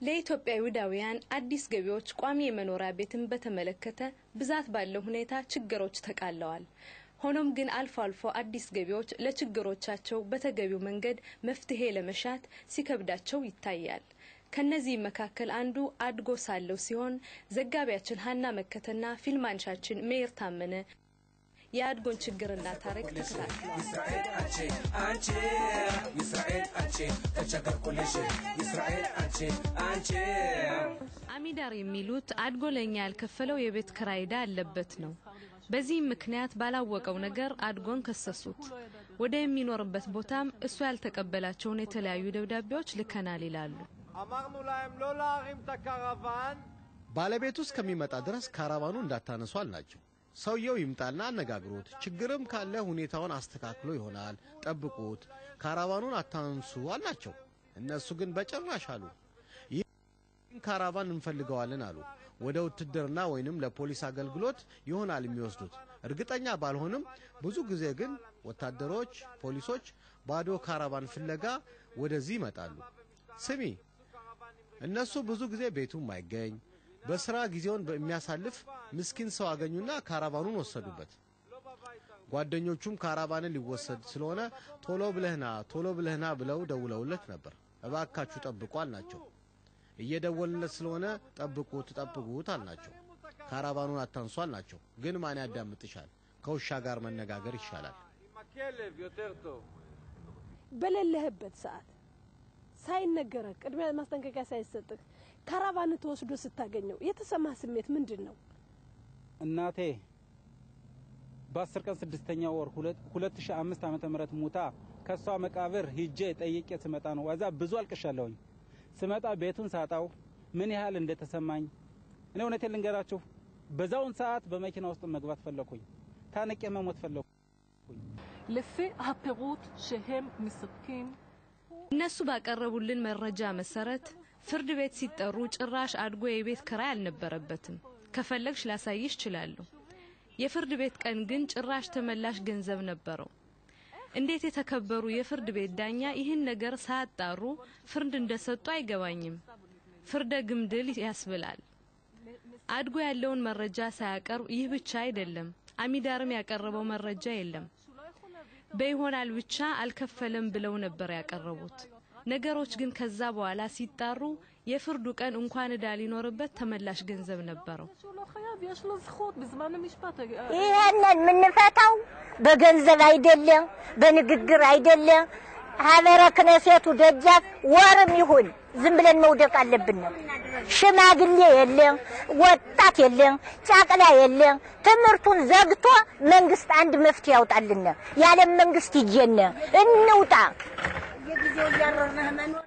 ለኢትዮጵያ ይሁዳውያን አዲስ ገቢዎች ቋሚ የመኖሪያ ቤትን በተመለከተ ብዛት ባለው ሁኔታ ችግሮች ተቃለዋል። ሆኖም ግን አልፎ አልፎ አዲስ ገቢዎች ለችግሮቻቸው በተገቢው መንገድ መፍትሄ ለመሻት ሲከብዳቸው ይታያል። ከነዚህ መካከል አንዱ አድጎ ሳለው ሲሆን ዘጋቢያችን ሀና መከተና ፊልማንሻችን ሜር ታመነ የአድጎን ችግርና ታሪክ ተከታትለዋል። አሚዳር የሚሉት አድጎ ለኛ ያልከፈለው የቤት ኪራይ ዕዳ አለበት ነው። በዚህ ምክንያት ባላወቀው ነገር አድጎን ከሰሱት። ወደ የሚኖርበት ቦታም እሱ ያልተቀበላቸውን የተለያዩ ደብዳቤዎች ልከናል ይላሉ። ባለቤቱ እስከሚመጣ ድረስ ካራቫኑ እንዳታነሱ አልናቸው። ሰውየው ይምጣና አነጋግሩት፣ ችግርም ካለ ሁኔታውን አስተካክሎ ይሆናል፣ ጠብቁት፣ ካራቫኑን አታንሱ አልናቸው። እነሱ ግን በጭራሽ አሉ። ይህን ካራቫን እንፈልገዋለን አሉ። ወደ ውትድርና ወይንም ለፖሊስ አገልግሎት ይሆናል የሚወስዱት። እርግጠኛ ባልሆንም ብዙ ጊዜ ግን ወታደሮች፣ ፖሊሶች ባዶ ካራቫን ፍለጋ ወደዚህ ይመጣሉ። ስሚ፣ እነሱ ብዙ ጊዜ ቤቱም አይገኝ በስራ ጊዜውን በሚያሳልፍ ምስኪን ሰው አገኙና ካራቫኑን ወሰዱበት። ጓደኞቹም ካራቫንን ሊወሰድ ስለሆነ ቶሎ ብለህና ብለው ደውለውለት ነበር። እባካችሁ ጠብቁ አልናቸው። እየደወልነት ስለሆነ ጠብቁት አልናቸው። ካራቫኑን አታንሱ አልናቸው። ግን ማን ያዳምጥሻል? ከውሻ ጋር መነጋገር ይሻላል። በለለህበት ሰዓት ሳይነገር ቅድሚያ ማስጠንቀቂያ ሳይሰጥህ ካራቫን ተወስዶ ስታገኘው የተሰማ ስሜት ምንድነው? እናቴ በ10 ቀን 6ኛ ወር 2005 ዓመተ ምህረት ሙታ ከሷ መቃብር ሂጄ ጠይቄ ስመጣ ነው ዋዛ ብዙ አልቅሻለሁኝ። ስመጣ ቤቱን ሳጣው ምን ያህል እንደተሰማኝ እኔ እውነቴን ልንገራችሁ። በዛውን ሰዓት በመኪና ውስጥ መግባት ፈለኩኝ። ታነቄ መሞት ፈለኩኝ። לפי הפירוט שהם מספקים እነሱ ባቀረቡልን መረጃ መሰረት ፍርድ ቤት ሲጠሩ ጭራሽ አድጎ የቤት ኪራይ አልነበረበትም። ከፈለግሽ ላሳይሽ ይችላልው። የፍርድ ቤት ቀን ግን ጭራሽ ተመላሽ ገንዘብ ነበረው። እንዴት የተከበሩ የፍርድ ቤት ዳኛ ይህን ነገር ሳጣሩ ፍርድ እንደሰጡ አይገባኝም። ፍርደ ግምድል ያስብላል። አድጎ ያለውን መረጃ ሳያቀርብ ይህ ብቻ አይደለም፣ አሚዳርም ያቀረበው መረጃ የለም። በይሆናል ብቻ አልከፈለም ብለው ነበር ያቀረቡት። ነገሮች ግን ከዛ በኋላ ሲጣሩ የፍርዱ ቀን እንኳን ዕዳ ሊኖርበት ተመላሽ ገንዘብ ነበረው። ይሄንን ምንፈታው በገንዘብ አይደለም፣ በንግግር አይደለም። ሀበረ ክነሴቱ ደጃፍ ወርም ይሁን ዝም ብለን መውደቅ አለብን። ሽማግሌ የለም፣ ወጣት የለም፣ ጫቅላ የለም። ትምርቱን ዘግቶ መንግስት አንድ መፍትሄ ያውጣልን። ያለም መንግስት ይጀነ እንውጣ። የጊዜው ያረርነህ መኖር